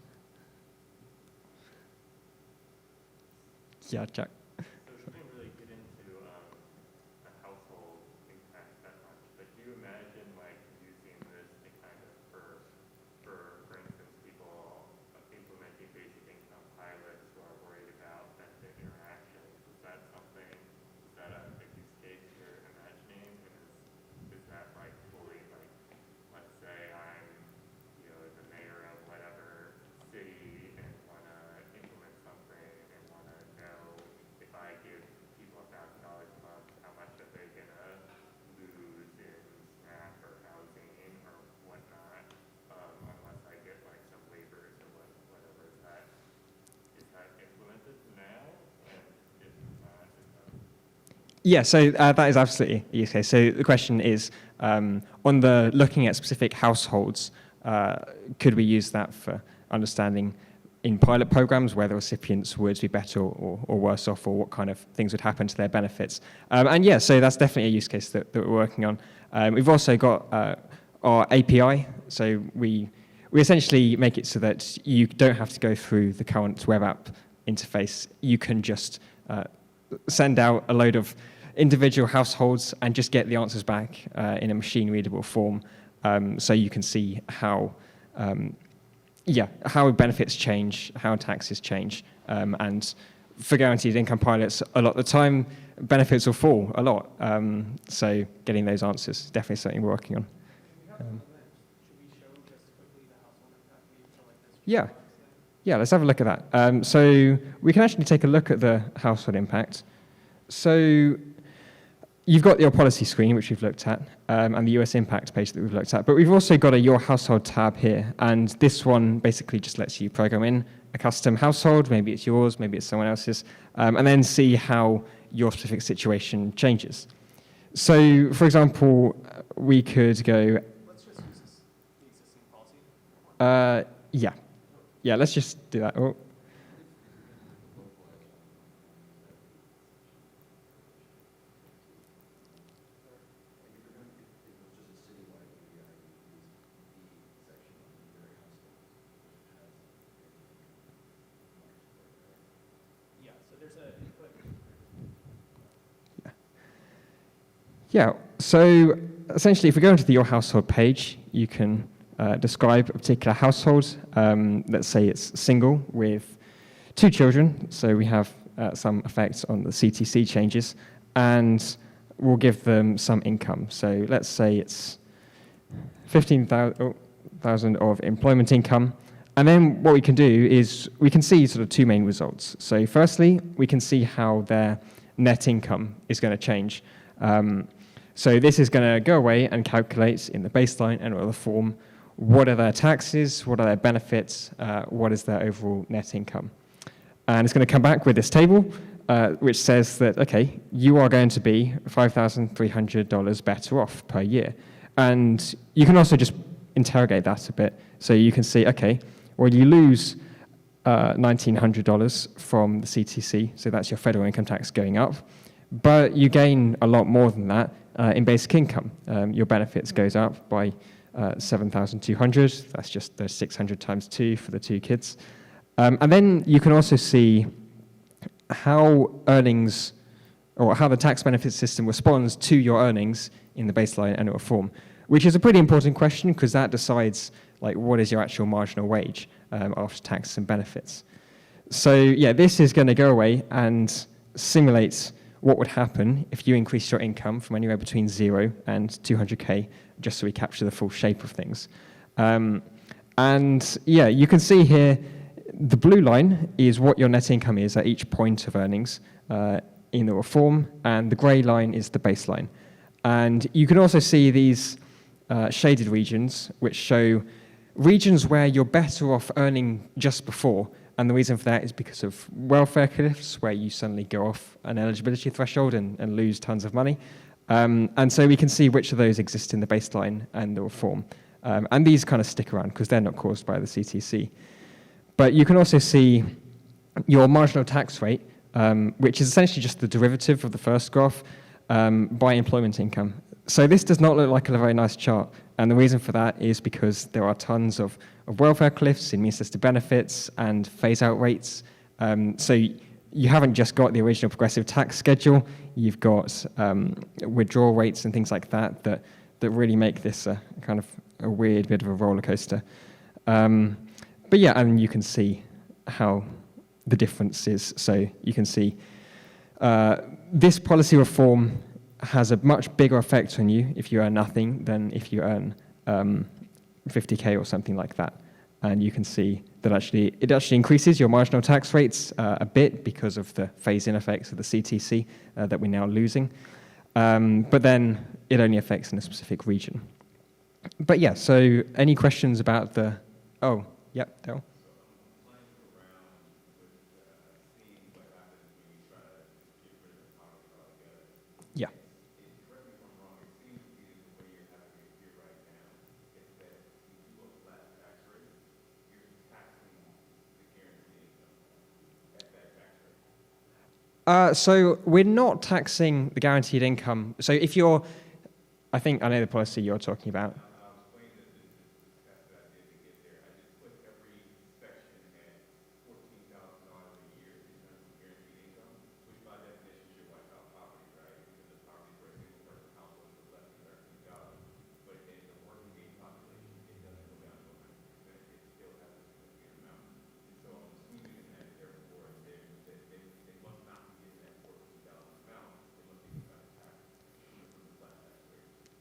Yeah, Jack. So we didn't really get into the household impact that much, but do you imagine like using this to kind of for instance, people implementing basic income pilots who are worried about benefit interactions? Is that something? Is that a use case you're imagining? And is that like fully like, let's say I'm the mayor of whatever city and want to implement something and want to know if I give people $1,000 a month, how much are they going to lose in SNAP or housing or whatnot, unless I get like some waivers or whatever. Is that implemented now? And if not, is that... Yeah, so that is absolutely a use case. So the question is, on the looking at specific households, could we use that for understanding in pilot programs where the recipients would be better or worse off, or what kind of things would happen to their benefits? And yeah, so that's definitely a use case that we're working on. We've also got our API, so we essentially make it so that you don't have to go through the current web app interface. You can just send out a load of individual households and just get the answers back in a machine-readable form, so you can see how benefits change, how taxes change, and for guaranteed income pilots, a lot of the time, benefits will fall a lot. So getting those answers is definitely something we're working on. Yeah, let's have a look at that. So we can actually take a look at the household impact. So you've got your policy screen, which we've looked at, and the US impact page that we've looked at. But we've also got a Your Household tab here. And this one basically just lets you program in a custom household. Maybe it's yours, maybe it's someone else's, and then see how your specific situation changes. So, for example, we could go... Let's just use the existing policy. Yeah, let's just do that. Oh. Yeah, so essentially, if we go into the Your Household page, you can describe a particular household. Let's say it's single with 2 children, so we have some effects on the CTC changes, and we'll give them some income. So let's say it's 15,000 of employment income, and then what we can do is we can see sort of 2 main results. So firstly, we can see how their net income is going to change. So this is going to go away and calculate in the baseline and other form what are their taxes, what are their benefits, what is their overall net income. And it's going to come back with this table, which says that, okay, you are going to be $5,300 better off per year. And you can also just interrogate that a bit. So you can see, okay, well, you lose $1,900 from the CTC, so that's your federal income tax going up. But you gain a lot more than that in basic income. Your benefits goes up by 7,200. That's just the 600 times 2 for the 2 kids. And then you can also see how earnings, or how the tax benefit system responds to your earnings in the baseline annual reform, which is a pretty important question because that decides like what is your actual marginal wage after tax and benefits. So yeah, this is going to go away and simulate what would happen if you increased your income from anywhere between 0 and 200K, just so we capture the full shape of things. And yeah, you can see here, the blue line is what your net income is at each point of earnings in the reform, and the grey line is the baseline. And you can also see these shaded regions, which show regions where you're better off earning just before. And the reason for that is because of welfare cliffs, where you suddenly go off an eligibility threshold and lose tons of money. And so we can see which of those exist in the baseline and the reform. And these kind of stick around because they're not caused by the CTC. But you can also see your marginal tax rate, which is essentially just the derivative of the first graph, by employment income. So this does not look like a very nice chart. And the reason for that is because there are tons of welfare cliffs in means-tested benefits and phase-out rates. So you haven't just got the original progressive tax schedule, you've got withdrawal rates and things like that really make this a kind of a weird bit of a roller coaster. But yeah, and you can see how the difference is. So you can see this policy reform has a much bigger effect on you if you earn nothing than if you earn 50K or something like that. And you can see that it actually increases your marginal tax rates a bit because of the phase-in effects of the CTC that we're now losing. But then it only affects in a specific region. But yeah, so any questions about the... Oh, yep, Daryl. Yeah. So we're not taxing the guaranteed income. So if you're, I know the policy you're talking about.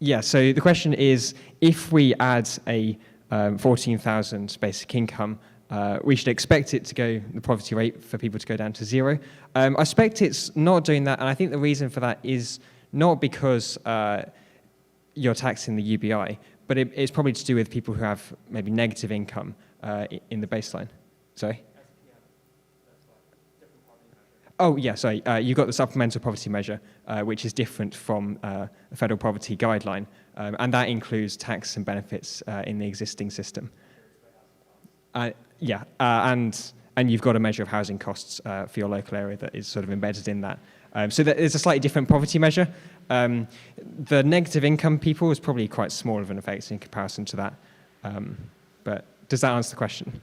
Yeah, so the question is, if we add a 14,000 basic income, we should expect it to go, the poverty rate for people to go down to 0. I expect it's not doing that, and I think the reason for that is not because you're taxing the UBI, but it's probably to do with people who have maybe negative income in the baseline. Sorry? Oh, yeah, sorry. You've got the supplemental poverty measure, which is different from the federal poverty guideline, and that includes tax and benefits in the existing system. Yeah, and you've got a measure of housing costs for your local area that is sort of embedded in that. So there's a slightly different poverty measure. The negative income people is probably quite small of an effect in comparison to that. But does that answer the question?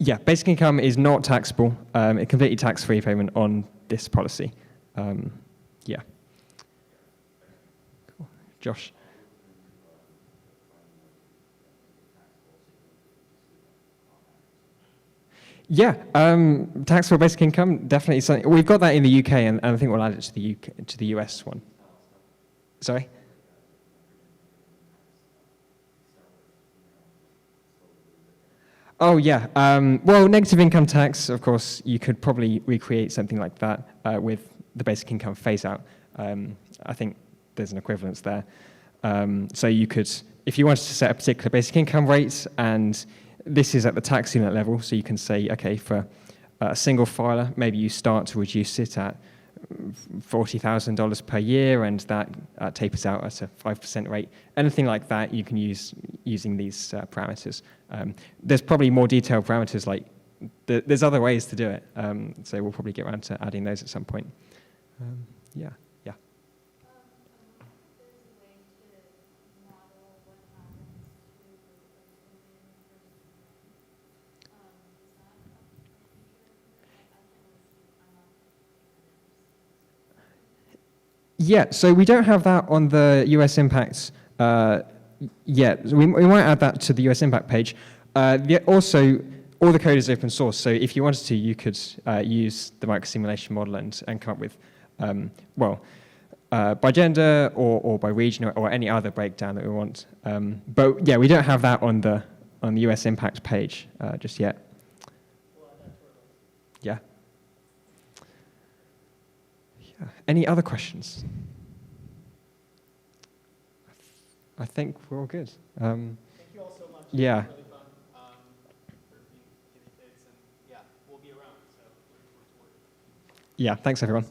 Yeah, basic income is not taxable. A completely tax-free payment on this policy. Yeah. Cool. Josh. Yeah, tax for basic income, definitely something. We've got that in the UK, and I think we'll add it to the US one. Sorry? Oh, yeah. Well, negative income tax, of course, you could probably recreate something like that with the basic income phase-out. I think there's an equivalence there. So you could, if you wanted to set a particular basic income rate, and this is at the tax unit level, so you can say, okay, for a single filer, maybe you start to reduce it at $40,000 per year, and that tapers out at a 5% rate. Anything like that you can use using these parameters. There's probably more detailed parameters, like there's other ways to do it. So we'll probably get around to adding those at some point. Yeah. Yeah, so we don't have that on the US impacts yet. We might add that to the US impact page. Also, all the code is open source, so if you wanted to, you could use the microsimulation model and come up with, by gender or by region or any other breakdown that we want. But yeah, we don't have that on the US impact page just yet. Yeah. Any other questions? I think we're all good. Thank you all so much. Yeah. It was really fun for being guinea pigs, and yeah, we'll be around. So looking forward to working. Yeah, thanks everyone.